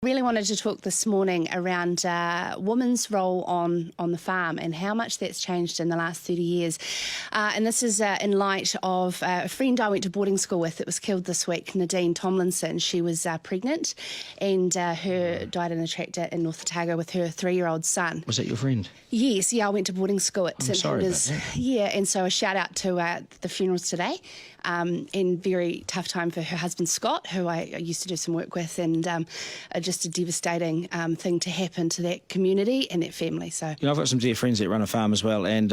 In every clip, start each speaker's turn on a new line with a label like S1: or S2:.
S1: Really wanted to talk this morning around women's role on the farm and how much that's changed in the last 30 years. And this is in light of a friend I went to boarding school with that was killed this week, Nadine Tomlinson. She was pregnant and her died in a tractor in North Otago with her 3-year-old son.
S2: Was that your friend?
S1: Yes, I went to boarding school at St Hilda's. Yeah, and so a shout out to the funerals today. And very tough time for her husband Scott, who I used to do some work with, and just a devastating thing to happen to that community and that family. So,
S2: I've got some dear friends that run a farm as well, and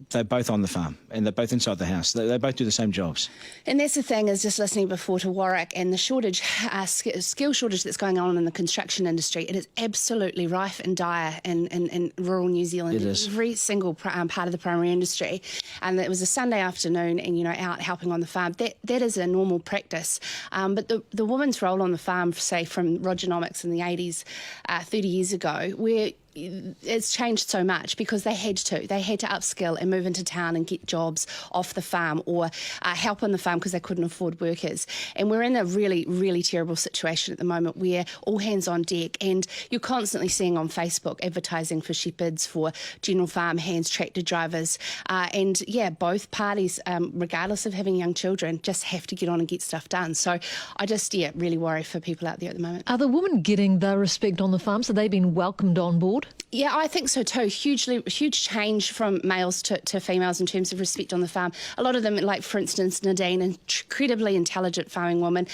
S2: they're both on the farm and they're both inside the house. They both do the same jobs.
S1: And that's the thing, is just listening before to Warwick and the shortage, skill shortage that's going on in the construction industry. It is absolutely rife and dire in rural New Zealand.
S2: It is.
S1: Every single part of the primary industry. And it was a Sunday afternoon, and out helping on the farm. That is a normal practice. But the woman's role on the farm, say from Rogernomics in the 80s, 30 years ago, where it's changed so much because they had to upskill and move into town and get jobs off the farm or help on the farm because they couldn't afford workers. And we're in a really, really terrible situation at the moment where all hands on deck, and you're constantly seeing on Facebook advertising for shepherds, for general farm hands, tractor drivers, and both parties, regardless of having young children, just have to get on and get stuff done. So I just really worry for people out there at the moment.
S3: Are the women getting the respect on the farm? So they've been welcomed on board?
S1: Yeah, I think so too. Huge change from males to females in terms of respect on the farm. A lot of them, like for instance Nadine, an incredibly intelligent farming woman,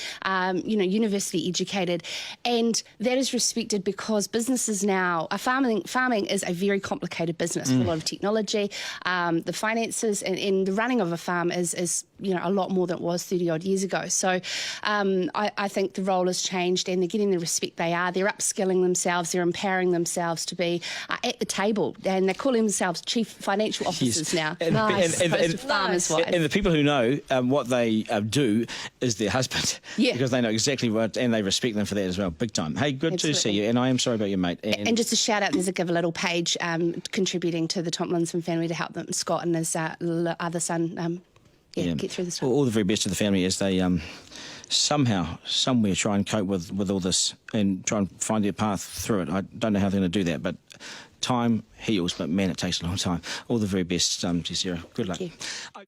S1: university educated, and that is respected because businesses now farming is a very complicated business with a lot of technology. The finances and the running of a farm is a lot more than it was 30 odd years ago. So I think the role has changed, and they're getting the respect they are. They're upskilling themselves. They're empowering themselves to be at the table, and they're calling themselves chief financial officers now.
S2: And
S1: farmers' wives.
S2: And the people who know what they do is their husband, because they know exactly what, and they respect them for that as well, big time. Hey, good to see you, and I am sorry about your mate.
S1: And just a shout out, there's a Give a Little page contributing to the Tomlinson family to help them, Scott and his other son, get through this time.
S2: All the very best to the family as they somehow, somewhere try and cope with all this and try and find their path through it. I don't know how they're going to do that, but time heals, but man, it takes a long time. All the very best to Sarah. Good luck.
S1: Thank you.